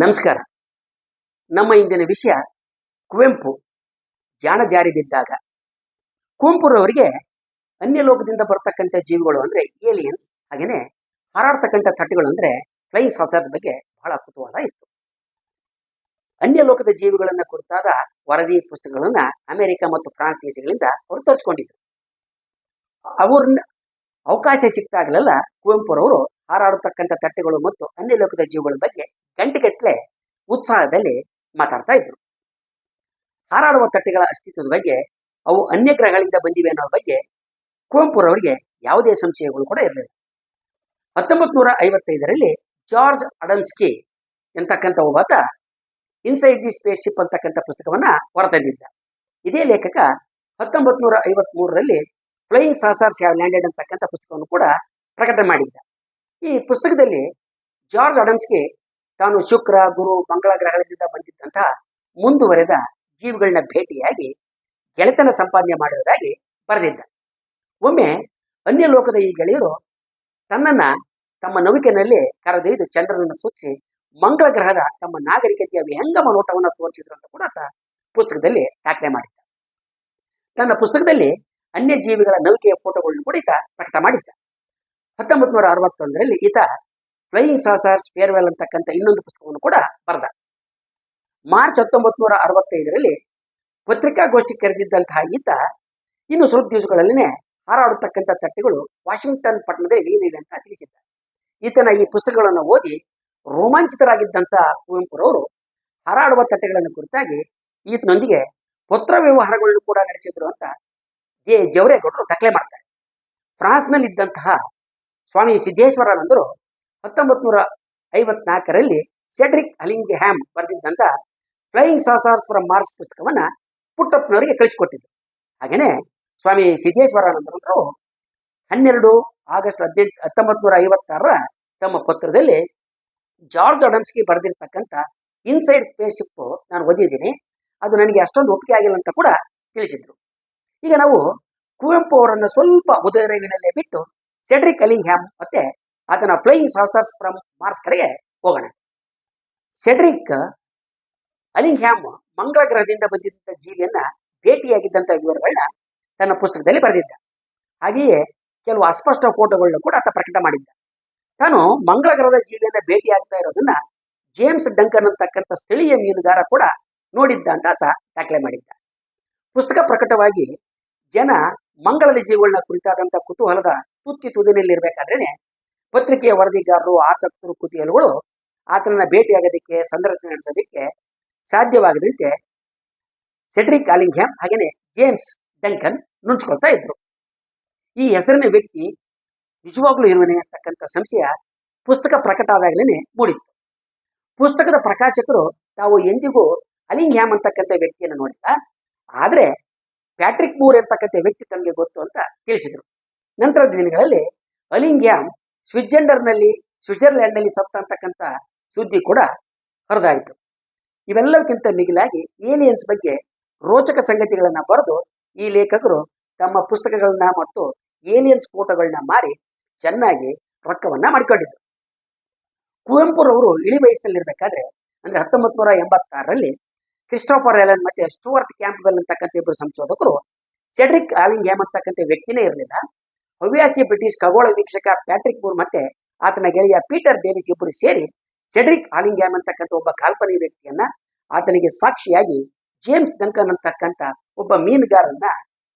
ನಮಸ್ಕಾರ. ನಮ್ಮ ಇಂದಿನ ವಿಷಯ ಕುವೆಂಪು ಜಾಣ ಜಾರಿ ಬಿದ್ದಾಗ. ಕುವೆಂಪುರವರಿಗೆ ಅನ್ಯ ಲೋಕದಿಂದ ಬರ್ತಕ್ಕಂಥ ಜೀವಿಗಳು ಅಂದ್ರೆ ಏಲಿಯನ್ಸ್, ಹಾಗೇನೆ ಹಾರಾಡ್ತಕ್ಕಂಥ ತಟ್ಟೆಗಳು ಅಂದ್ರೆ ಫ್ಲೈಯಿಂಗ್ ಸಾಸರ್ಸ್ ಬಗ್ಗೆ ಬಹಳ ಕುತೂಹಲ ಇತ್ತು. ಅನ್ಯ ಲೋಕದ ಜೀವಿಗಳನ್ನ ಕುರಿತಾದ ವರದಿ ಪುಸ್ತಕಗಳನ್ನ ಅಮೆರಿಕ ಮತ್ತು ಫ್ರಾನ್ಸ್ ದೇಶಗಳಿಂದ ಅವರು ತರಿಸ್ಕೊಂಡಿದ್ರು. ಅವ್ರನ್ನ ಅವಕಾಶ ಸಿಕ್ತಾಗಲೆಲ್ಲ ಕುವೆಂಪುರವರು ಹಾರಾಡತಕ್ಕಂಥ ತಟ್ಟೆಗಳು ಮತ್ತು ಅನ್ಯ ಲೋಕದ ಜೀವಿಗಳ ಬಗ್ಗೆ ಗಂಟೆಗಟ್ಟಲೆ ಉತ್ಸಾಹದಲ್ಲಿ ಮಾತಾಡ್ತಾ ಇದ್ರು. ಹಾರಾಡುವ ತಟ್ಟೆಗಳ ಅಸ್ತಿತ್ವದ ಬಗ್ಗೆ, ಅವು ಅನ್ಯ ಗ್ರಹಗಳಿಂದ ಬಂದಿವೆ ಅನ್ನೋ ಬಗ್ಗೆ ಕುವೆಂಪುರವರಿಗೆ ಯಾವುದೇ ಸಂಶಯಗಳು ಕೂಡ ಇರಲಿಲ್ಲ. 1955ರಲ್ಲಿ ಜಾರ್ಜ್ ಅಡಮ್ಸ್ಕಿ ಎಂತಕ್ಕಂಥ ಒಬ್ಬಾತ ಇನ್ಸೈಡ್ ದಿ ಸ್ಪೇಸ್ ಶಿಪ್ ಅಂತಕ್ಕಂಥ ಪುಸ್ತಕವನ್ನ ಹೊರತಂದಿದ್ದ. ಇದೇ ಲೇಖಕ 1953ರಲ್ಲಿ ಫ್ಲೈಯಿಂಗ್ ಸಾಸರ್ಸ್ ಹ್ಯಾವ್ ಲ್ಯಾಂಡೆಡ್ ಅಂತಕ್ಕಂಥ ಪುಸ್ತಕವನ್ನು ಕೂಡ ಪ್ರಕಟ ಮಾಡಿದ್ದ. ಈ ಪುಸ್ತಕದಲ್ಲಿ ಜಾರ್ಜ್ ಅಡಮ್ಸ್ಕಿ ತಾನು ಶುಕ್ರ, ಗುರು, ಮಂಗಳ ಗ್ರಹಗಳಿಂದ ಬಂದಿದ್ದಂತಹ ಮುಂದುವರೆದ ಜೀವಿಗಳನ್ನ ಭೇಟಿಯಾಗಿ ಗೆಳೆತನ ಸಂಪಾದನೆ ಮಾಡಿರುವುದಾಗಿ ಬರೆದಿದ್ದ. ಒಮ್ಮೆ ಅನ್ಯ ಲೋಕದ ಈ ಗೆಳೆಯರು ತನ್ನನ್ನ ತಮ್ಮ ನೌಕೆನಲ್ಲಿ ಕರೆದೊಯ್ದು ಚಂದ್ರನನ್ನು ಸುತ್ತಿ ಮಂಗಳ ಗ್ರಹದ ತಮ್ಮ ನಾಗರಿಕತೆಯ ವಿಹಂಗಮ ನೋಟವನ್ನು ತೋರಿಸಿದ್ರು ಅಂತ ಕೂಡ ಪುಸ್ತಕದಲ್ಲಿ ದಾಖಲೆ ಮಾಡಿದ್ದ. ತನ್ನ ಪುಸ್ತಕದಲ್ಲಿ ಅನ್ಯ ಜೀವಿಗಳ ನೌಕೆಯ ಫೋಟೋಗಳನ್ನು ಕೂಡ ಈತ ಪ್ರಕಟ ಮಾಡಿದ್ದ. 1961ರಲ್ಲಿ ಈತ ಫ್ಲೈಯಿಂಗ್ ಸಾಸರ್ಸ್ ಫೇರ್ವೆಲ್ ಅಂತಕ್ಕಂಥ ಇನ್ನೊಂದು ಪುಸ್ತಕವನ್ನು ಕೂಡ ಬರೆದ. ಮಾರ್ಚ್ 1965ರಲ್ಲಿ ಪತ್ರಿಕಾಗೋಷ್ಠಿ ಕರೆದಿದ್ದಂತಹ ಈತ ಇನ್ನು ಸ್ವಲ್ಪ ದಿವಸಗಳಲ್ಲಿನೇ ಹಾರಾಡತಕ್ಕಂಥ ತಟ್ಟೆಗಳು ವಾಷಿಂಗ್ಟನ್ ಪಟ್ಟಣದಲ್ಲಿ ಇಲ್ಲಿವೆ ಅಂತ ತಿಳಿಸಿದ್ದ. ಈತನ ಈ ಪುಸ್ತಕಗಳನ್ನು ಓದಿ ರೋಮಾಂಚಿತರಾಗಿದ್ದಂಥ ಕುವೆಂಪುರವರು ಹಾರಾಡುವ ತಟ್ಟೆಗಳನ್ನು ಕುರಿತಾಗಿ ಈತನೊಂದಿಗೆ ಪತ್ರ ವ್ಯವಹಾರಗಳನ್ನು ಕೂಡ ನಡೆಸಿದ್ರು ಅಂತ ಜವರೇಗೌಡರು ದಾಖಲೆ ಮಾಡ್ತಾರೆ. ಫ್ರಾನ್ಸ್ನಲ್ಲಿದ್ದಂತಹ ಸ್ವಾಮಿ ಸಿದ್ದೇಶ್ವರಾನಂದರು 1954ರಲ್ಲಿ ಸೆಡ್ರಿಕ್ ಅಲಿಂಗ್ಹ್ಯಾಮ್ ಬರೆದಿದ್ದಂಥ ಫ್ಲೈಯಿಂಗ್ ಸಾಸರ್ಸ್ ಫ್ರಮ್ ಮಾರ್ಸ್ ಪುಸ್ತಕವನ್ನ ಪುಟ್ಟಪ್ಪನವರಿಗೆ ಕಳಿಸಿಕೊಟ್ಟಿದ್ರು. ಹಾಗೇನೆ ಸ್ವಾಮಿ ಸಿದ್ದೇಶ್ವರಾನಂದರು 12 ಆಗಸ್ಟ್ 1956 ತಮ್ಮ ಪತ್ರದಲ್ಲಿ ಜಾರ್ಜ್ ಅಡಮ್ಸ್ಕಿ ಬರೆದಿರ್ತಕ್ಕಂಥ ಇನ್ಸೈಡ್ ಸ್ಪೇಸ್ ಶಿಪ್ ನಾನು ಓದಿದ್ದೀನಿ, ಅದು ನನಗೆ ಅಷ್ಟೊಂದು ಒಪ್ಪಿಗೆ ಆಗಿಲ್ಲ ಅಂತ ಕೂಡ ತಿಳಿಸಿದ್ರು. ಈಗ ನಾವು ಕುವೆಂಪು ಅವರನ್ನು ಸ್ವಲ್ಪ ಉದಯರವಿನಲ್ಲೇ ಬಿಟ್ಟು ಸೆಡ್ರಿಕ್ ಅಲಿಂಗ್ಹ್ಯಾಮ್ ಮತ್ತೆ ಆತನ ಫ್ಲೈಯಿಂಗ್ ಸಾಸರ್ಸ್ ಫ್ರಮ್ ಮಾರ್ಸ್ ಕಡೆಗೆ ಹೋಗೋಣ. ಸೆಡ್ರಿಕ್ ಅಲಿಂಗ್ಹ್ಯಾಮ್ ಮಂಗಳ ಗ್ರಹದಿಂದ ಬಂದಿದ್ದ ಜೀವಿಯನ್ನ ಭೇಟಿಯಾಗಿದ್ದಂಥ ವಿವರಗಳನ್ನ ತನ್ನ ಪುಸ್ತಕದಲ್ಲಿ ಬರೆದಿದ್ದ. ಹಾಗೆಯೇ ಕೆಲವು ಅಸ್ಪಷ್ಟ ಫೋಟೋಗಳನ್ನ ಕೂಡ ಆತ ಪ್ರಕಟ ಮಾಡಿದ್ದ. ತಾನು ಮಂಗಳ ಗ್ರಹದ ಜೀವಿಯನ್ನ ಭೇಟಿಯಾಗ್ತಾ ಇರೋದನ್ನ ಜೇಮ್ಸ್ ಡಂಕನ್ ಅಂತಕ್ಕಂಥ ಸ್ಥಳೀಯ ಮೀನುಗಾರ ಕೂಡ ನೋಡಿದ್ದ ಅಂತ ಆತ ದಾಖಲೆ ಮಾಡಿದ್ದ. ಪುಸ್ತಕ ಪ್ರಕಟವಾಗಿ ಜನ ಮಂಗಳದ ಜೀವಿಗಳನ್ನ ಕುರಿತಾದಂಥ ಕುತೂಹಲದ ತುದಿನಲ್ಲಿರ್ಬೇಕಾದ್ರೇನೆ ಪತ್ರಿಕೆಯ ವರದಿಗಾರರು, ಆಸಕ್ತರು, ಕುತೂಹಲಗಳು ಆತನನ್ನ ಭೇಟಿಯಾಗೋದಕ್ಕೆ, ಸಂದರ್ಶನ ನಡೆಸೋದಕ್ಕೆ ಸಾಧ್ಯವಾಗದಂತೆ ಸೆಡ್ರಿಕ್ ಅಲಿಂಗ್ಹ್ಯಾಮ್ ಹಾಗೇನೆ ಜೇಮ್ಸ್ ಡಂಕನ್ ನುಂಚ್ಕೊಳ್ತಾ ಇದ್ರು. ಈ ಹೆಸರಿನ ವ್ಯಕ್ತಿ ನಿಜವಾಗ್ಲೂ ಇರುವನೇ ಅಂತಕ್ಕಂಥ ಸಂಶಯ ಪುಸ್ತಕ ಪ್ರಕಟ ಆದಾಗಲೇ ಮೂಡಿತ್ತು. ಪುಸ್ತಕದ ಪ್ರಕಾಶಕರು ತಾವು ಎಂದಿಗೂ ಅಲಿಂಗ್ಹ್ಯಾಮ್ ಅಂತಕ್ಕಂಥ ವ್ಯಕ್ತಿಯನ್ನು ನೋಡಿಲ್ಲ, ಆದ್ರೆ ಪ್ಯಾಟ್ರಿಕ್ ಮೂರ್ ಅಂತಕ್ಕಂಥ ವ್ಯಕ್ತಿ ತಮಗೆ ಗೊತ್ತು ಅಂತ ತಿಳಿಸಿದರು. ನಂತರದ ದಿನಗಳಲ್ಲಿ ಅಲಿಂಗ್ಹ್ಯಾಮ್ ಸ್ವಿಟ್ಜರ್ಲ್ಯಾಂಡ್ನಲ್ಲಿ ಸತ್ತ ಅಂತಕ್ಕಂಥ ಸುದ್ದಿ ಕೂಡ ಹರಿದಾಯಿತು. ಇವೆಲ್ಲಕ್ಕಿಂತ ಮಿಗಿಲಾಗಿ ಏಲಿಯನ್ಸ್ ಬಗ್ಗೆ ರೋಚಕ ಸಂಗತಿಗಳನ್ನ ಬರೆದು ಈ ಲೇಖಕರು ತಮ್ಮ ಪುಸ್ತಕಗಳನ್ನ ಮತ್ತು ಏಲಿಯನ್ಸ್ ಫೋಟೋಗಳನ್ನ ಮಾರಿ ಚೆನ್ನಾಗಿ ರೊಕ್ಕವನ್ನ ಮಾಡಿಕೊಂಡಿದ್ರು. ಕುವೆಂಪುರವರು ಇಳಿ ವಯಸ್ಸಿನಲ್ಲಿರ್ಬೇಕಾದ್ರೆ ಅಂದ್ರೆ 1986ರಲ್ಲಿ ಕ್ರಿಸ್ಟೋಫರ್ ಎಲನ್ ಮತ್ತೆ ಸ್ಟುವರ್ಟ್ ಕ್ಯಾಂಪ್ಬೆಲ್ ಅಂತಕ್ಕಂಥ ಇಬ್ಬರು ಸಂಶೋಧಕರು ಸೆಡ್ರಿಕ್ ಅಲಿಂಗ್ಹ್ಯಾಮ್ ಅಂತಕ್ಕಂಥ ವ್ಯಕ್ತಿನೇ ಇರಲಿಲ್ಲ, ಹವ್ಯಾಸಿ ಬ್ರಿಟಿಷ್ ಖಗೋಳ ವೀಕ್ಷಕ ಪ್ಯಾಟ್ರಿಕ್ ಮೂರ್ ಮತ್ತೆ ಆತನ ಗೆಳೆಯ ಪೀಟರ್ ಡೇವಿಸ್ ಇಬ್ಬರು ಸೇರಿ ಸೆಡ್ರಿಕ್ ಅಲಿಂಗ್ಹ್ಯಾಮ್ ಅಂತಕ್ಕಂಥ ಒಬ್ಬ ಕಾಲ್ಪನಿಕ ವ್ಯಕ್ತಿಯನ್ನ, ಆತನಿಗೆ ಸಾಕ್ಷಿಯಾಗಿ ಜೇಮ್ಸ್ ಡಂಕನ್ ಅಂತಕ್ಕಂಥ ಒಬ್ಬ ಮೀನುಗಾರನ್ನ,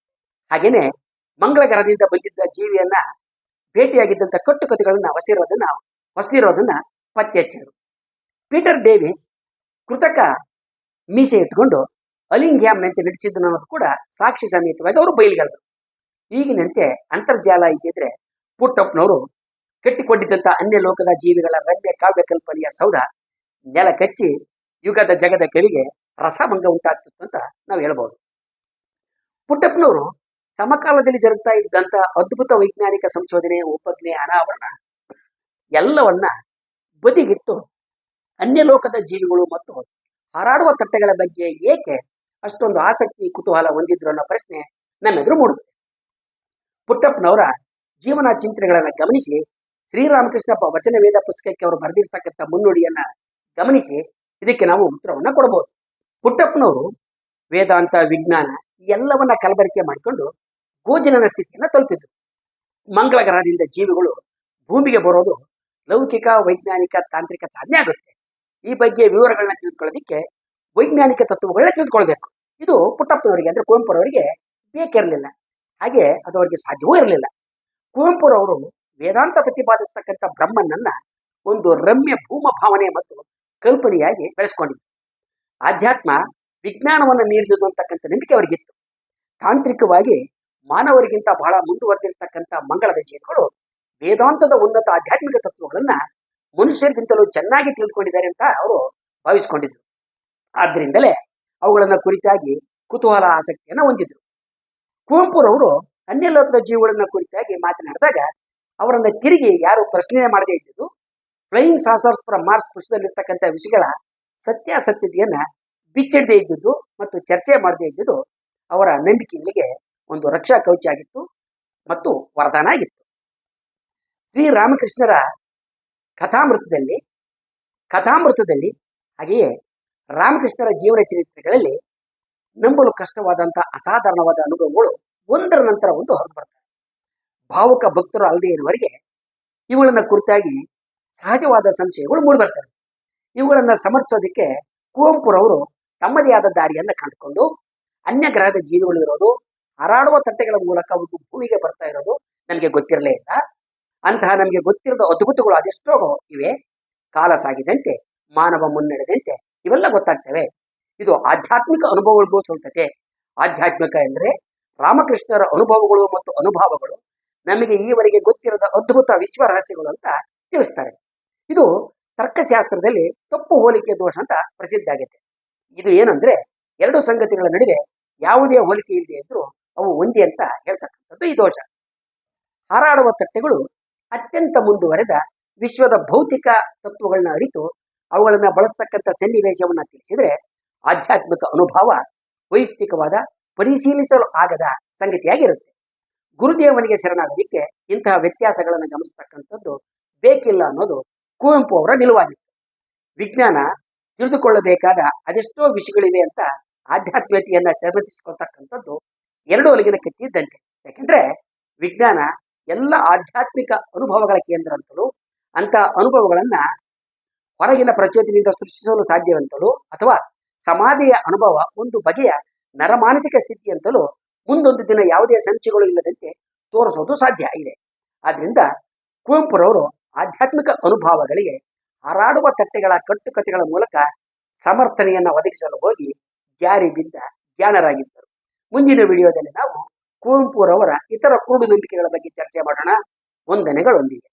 ಹಾಗೇನೆ ಮಂಗಳ ಗ್ರಹದಿಂದ ಬಂದಿದ್ದ ಜೀವಿಯನ್ನ ಭೇಟಿಯಾಗಿದ್ದಂಥ ಕಟ್ಟುಕತೆಗಳನ್ನ ಹೊಸದಿರೋದನ್ನ ಪತ್ತೆ ಹಚ್ಚಿದರು. ಪೀಟರ್ ಡೇವಿಸ್ ಕೃತಕ ಮೀಸೆ ಇಟ್ಕೊಂಡು ಅಲಿಂಗ್ಹ್ಯಾಮ್ನಂತೆ ನಟಿಸಿದ್ದನು ಅನ್ನೋದು ಕೂಡ ಸಾಕ್ಷಿ ಸಮೇತವಾಗಿ ಅವರು ಬಯಲಿಗೆಳೆದರು. ಈಗಿನಂತೆ ಅಂತರ್ಜಾಲ ಇದ್ದಿದ್ರೆ ಪುಟ್ಟಪ್ಪನವರು ಕಟ್ಟಿಕೊಂಡಿದ್ದಂಥ ಅನ್ಯ ಲೋಕದ ಜೀವಿಗಳ ರಮ್ಯ ಕಾವ್ಯ ಕಲ್ಪನೆಯ ಸೌಧ ನೆಲ ಕಚ್ಚಿ ಯುಗದ ಜಗದ ಕವಿಗೆ ರಸಭಂಗ ಉಂಟಾಗ್ತಿತ್ತು ಅಂತ ನಾವು ಹೇಳ್ಬೋದು. ಪುಟ್ಟಪ್ಪನವರು ಸಮಕಾಲದಲ್ಲಿ ಜರುಗ್ತಾ ಇದ್ದಂಥ ಅದ್ಭುತ ವೈಜ್ಞಾನಿಕ ಸಂಶೋಧನೆ, ಉಪಜ್ಞೆ, ಅನಾವರಣ ಎಲ್ಲವನ್ನ ಬದಿಗಿಟ್ಟು ಅನ್ಯ ಲೋಕದ ಜೀವಿಗಳು ಮತ್ತು ಹಾರಾಡುವ ತಟ್ಟೆಗಳ ಬಗ್ಗೆ ಏಕೆ ಅಷ್ಟೊಂದು ಆಸಕ್ತಿ, ಕುತೂಹಲ ಹೊಂದಿದ್ರು ಅನ್ನೋ ಪ್ರಶ್ನೆ ನಮ್ಮೆದುರು ಮೂಡುತ್ತೆ. ಪುಟ್ಟಪ್ಪನವರ ಜೀವನ ಚಿಂತನೆಗಳನ್ನು ಗಮನಿಸಿ ಶ್ರೀರಾಮಕೃಷ್ಣ ವಚನ ವೇದ ಪುಸ್ತಕಕ್ಕೆ ಅವರು ಬರೆದಿರ್ತಕ್ಕಂಥ ಮುನ್ನುಡಿಯನ್ನ ಗಮನಿಸಿ ಇದಕ್ಕೆ ನಾವು ಉತ್ತರವನ್ನ ಕೊಡಬಹುದು. ಪುಟ್ಟಪ್ಪನವರು ವೇದಾಂತ, ವಿಜ್ಞಾನ ಎಲ್ಲವನ್ನ ಕಲಬೆರಕೆ ಮಾಡಿಕೊಂಡು ಗೋಜನನ ಸ್ಥಿತಿಯನ್ನು ತಲುಪಿದ್ರು. ಮಂಗಳ ಗ್ರಹದಿಂದ ಜೀವಿಗಳು ಭೂಮಿಗೆ ಬರೋದು ಲೌಕಿಕ, ವೈಜ್ಞಾನಿಕ, ತಾಂತ್ರಿಕ ಸಾಧನೆ ಆಗುತ್ತೆ. ಈ ಬಗ್ಗೆ ವಿವರಗಳನ್ನ ತಿಳಿದುಕೊಳ್ಳೋದಿಕ್ಕೆ ವೈಜ್ಞಾನಿಕ ತತ್ವಗಳನ್ನ ತಿಳಿದುಕೊಳ್ಬೇಕು. ಇದು ಪುಟ್ಟಪ್ಪನವರಿಗೆ ಅಂದ್ರೆ ಕುವೆಂಪುರವರಿಗೆ ಬೇಕಿರಲಿಲ್ಲ, ಹಾಗೆ ಅದು ಅವರಿಗೆ ಸಾಧ್ಯವೂ ಇರಲಿಲ್ಲ. ಕುವೆಂಪುರವರು ವೇದಾಂತ ಪ್ರತಿಪಾದಿಸ್ತಕ್ಕಂಥ ಬ್ರಹ್ಮನನ್ನ ಒಂದು ರಮ್ಯ ಭೂಮ ಭಾವನೆ ಮತ್ತು ಕಲ್ಪನೆಯಾಗಿ ಬೆಳೆಸ್ಕೊಂಡಿದ್ರು. ಆಧ್ಯಾತ್ಮ ವಿಜ್ಞಾನವನ್ನು ಮೀರಿದುದು ಅಂತಕ್ಕಂಥ ನಂಬಿಕೆ ಅವರಿಗಿತ್ತು. ತಾಂತ್ರಿಕವಾಗಿ ಮಾನವರಿಗಿಂತ ಬಹಳ ಮುಂದುವರೆದಿರ್ತಕ್ಕಂಥ ಮಂಗಳದ ಜೀವಿಗಳು ವೇದಾಂತದ ಉನ್ನತ ಆಧ್ಯಾತ್ಮಿಕ ತತ್ವಗಳನ್ನ ಮನುಷ್ಯರಿಗಿಂತಲೂ ಚೆನ್ನಾಗಿ ತಿಳಿದುಕೊಂಡಿದ್ದಾರೆ ಅಂತ ಅವರು ಭಾವಿಸಿಕೊಂಡಿದ್ರು. ಆದ್ರಿಂದಲೇ ಅವುಗಳನ್ನ ಕುರಿತಾಗಿ ಕುತೂಹಲ, ಆಸಕ್ತಿಯನ್ನ ಹೊಂದಿದ್ರು. ಕುವೆಂಪುರವರು ಅನ್ಯಲೋಕದ ಜೀವಿಗಳನ್ನ ಕುರಿತಾಗಿ ಮಾತನಾಡಿದಾಗ ಅವರನ್ನ ತಿರುಗಿ ಯಾರು ಪ್ರಶ್ನೆ ಮಾಡದೇ ಇದ್ದುದು, ಫ್ಲೈಯಿಂಗ್ ಸಾಸರ್ಸ್ ಫ್ರಮ್ ಮಾರ್ಸ್ ಪುಸ್ತಕದಲ್ಲಿರ್ತಕ್ಕಂಥ ವಿಷಯಗಳ ಸತ್ಯಾಸತ್ಯತೆಯನ್ನ ಬಿಚ್ಚಿಡದೇ ಇದ್ದುದು ಮತ್ತು ಚರ್ಚೆ ಮಾಡದೇ ಇದ್ದುದು ಅವರ ನಂಬಿಕೆಗಳಿಗೆ ಒಂದು ರಕ್ಷಾ ಕವಚ ಆಗಿತ್ತು ಮತ್ತು ವರದಾನ ಆಗಿತ್ತು. ಶ್ರೀರಾಮಕೃಷ್ಣರ ಕಥಾಮೃತದಲ್ಲಿ ಹಾಗೆಯೇ ರಾಮಕೃಷ್ಣರ ಜೀವನ ಚರಿತ್ರೆಗಳಲ್ಲಿ ನಂಬಲು ಕಷ್ಟವಾದಂತಹ ಅಸಾಧಾರಣವಾದ ಅನುಭವಗಳು ಒಂದರ ನಂತರ ಒಂದು ಹೊರದು ಬರ್ತವೆ. ಭಾವುಕ ಭಕ್ತರು ಅಲ್ಲದೆ ಇರುವವರೆಗೆ ಇವುಗಳನ್ನ ಕುರಿತಾಗಿ ಸಹಜವಾದ ಸಂಶಯಗಳು ಮೂಡಿಬರ್ತವೆ. ಇವುಗಳನ್ನ ಸಮರ್ಥಿಸೋದಕ್ಕೆ ಕುವೆಂಪುರವರು ತಮ್ಮದೇ ಆದ ದಾರಿಯನ್ನ ಕಂಡುಕೊಂಡು ಅನ್ಯ ಗ್ರಹದ ಜೀವಿಗಳು ಇರೋದು, ಹಾರಾಡುವ ತಟ್ಟೆಗಳ ಮೂಲಕ ಅವು ಭೂಮಿಗೆ ಬರ್ತಾ ಇರೋದು ನಮಗೆ ಗೊತ್ತಿರಲೇ ಇಲ್ಲ. ಅಂತಹ ನಮಗೆ ಗೊತ್ತಿರದ ಅದ್ಭುತಗಳು ಅದೆಷ್ಟೋ ಇವೆ. ಕಾಲ ಸಾಗಿದಂತೆ, ಮಾನವ ಮುನ್ನಡೆದಂತೆ ಇವೆಲ್ಲ ಗೊತ್ತಾಗ್ತವೆ. ಇದು ಆಧ್ಯಾತ್ಮಿಕ ಅನುಭವಗಳಿಗೂ ಸ್ವಂತತೆ. ಆಧ್ಯಾತ್ಮಿಕ ಎಂದರೆ ರಾಮಕೃಷ್ಣರ ಅನುಭವಗಳು ಮತ್ತು ಅನುಭವಗಳು ನಮಗೆ ಈವರೆಗೆ ಗೊತ್ತಿರದ ಅದ್ಭುತ ವಿಶ್ವ ರಹಸ್ಯಗಳು ಅಂತ ತಿಳಿಸ್ತಾರೆ. ಇದು ತರ್ಕಶಾಸ್ತ್ರದಲ್ಲಿ ತಪ್ಪು ಹೋಲಿಕೆ ದೋಷ ಅಂತ ಪ್ರಸಿದ್ಧ ಆಗೈತೆ. ಇದು ಏನಂದ್ರೆ ಎರಡು ಸಂಗತಿಗಳ ನಡುವೆ ಯಾವುದೇ ಹೋಲಿಕೆ ಇಲ್ಲದೆ ಇದ್ರೂ ಅವು ಒಂದೇ ಅಂತ ಹೇಳ್ತಕ್ಕಂಥದ್ದು ಈ ದೋಷ. ಹಾರಾಡುವ ತಟ್ಟೆಗಳು ಅತ್ಯಂತ ಮುಂದುವರೆದ ವಿಶ್ವದ ಭೌತಿಕ ತತ್ವಗಳನ್ನ ಅರಿತು ಅವುಗಳನ್ನ ಬಳಸ್ತಕ್ಕಂಥ ಸನ್ನಿವೇಶವನ್ನ ತಿಳಿಸಿದ್ರೆ ಆಧ್ಯಾತ್ಮಿಕ ಅನುಭವ ವೈಯಕ್ತಿಕವಾದ, ಪರಿಶೀಲಿಸಲು ಆಗದ ಸಂಗತಿಯಾಗಿರುತ್ತೆ. ಗುರುದೇವನಿಗೆ ಶರಣಾಗೋದಿಕ್ಕೆ ಇಂತಹ ವ್ಯತ್ಯಾಸಗಳನ್ನು ಗಮನಿಸ್ತಕ್ಕಂಥದ್ದು ಬೇಕಿಲ್ಲ ಅನ್ನೋದು ಕುವೆಂಪು ಅವರ ನಿಲುವಾಗಿತ್ತು. ವಿಜ್ಞಾನ ತಿಳಿದುಕೊಳ್ಳಬೇಕಾದ ಅದೆಷ್ಟೋ ವಿಷಯಗಳಿವೆ ಅಂತ ಆಧ್ಯಾತ್ಮಿಕತೆಯನ್ನ ಸಮರ್ಥಿಸಿಕೊಳ್ತಕ್ಕಂಥದ್ದು ಎರಡು ಒಲಗಿನ ಕತ್ತಿ ಇದ್ದಂತೆ. ಯಾಕೆಂದ್ರೆ ವಿಜ್ಞಾನ ಎಲ್ಲ ಆಧ್ಯಾತ್ಮಿಕ ಅನುಭವಗಳ ಕೇಂದ್ರ ಅಂತಲೂ, ಅಂತ ಅನುಭವಗಳನ್ನ ಹೊರಗಿನ ಪ್ರಚೋದನೆಯಿಂದ ಸೃಷ್ಟಿಸಲು ಸಾಧ್ಯವಂತಲೂ, ಅಥವಾ ಸಮಾಧಿಯ ಅನುಭವ ಒಂದು ಬಗೆಯ ನರಮಾನಸಿಕ ಸ್ಥಿತಿ ಅಂತಲೂ ಮುಂದೊಂದು ದಿನ ಯಾವುದೇ ಸಂಶಯಗಳು ಇಲ್ಲದಂತೆ ತೋರಿಸೋದು ಸಾಧ್ಯ ಇದೆ. ಆದ್ರಿಂದ ಕುವೆಂಪುರವರು ಆಧ್ಯಾತ್ಮಿಕ ಅನುಭವಗಳಿಗೆ ಹಾರಾಡುವ ತಟ್ಟೆಗಳ ಕಟ್ಟುಕತೆಗಳ ಮೂಲಕ ಸಮರ್ಥನೆಯನ್ನ ಒದಗಿಸಲು ಹೋಗಿ ಜಾರಿ ಬಿದ್ದ ಜಾಣರಾಗಿದ್ದರು. ಮುಂದಿನ ವಿಡಿಯೋದಲ್ಲಿ ನಾವು ಕುವೆಂಪುರವರ ಇತರ ಕುರುಡು ನಂಬಿಕೆಗಳ ಬಗ್ಗೆ ಚರ್ಚೆ ಮಾಡೋಣ. ವಂದನೆಗಳೊಂದಿಗೆ.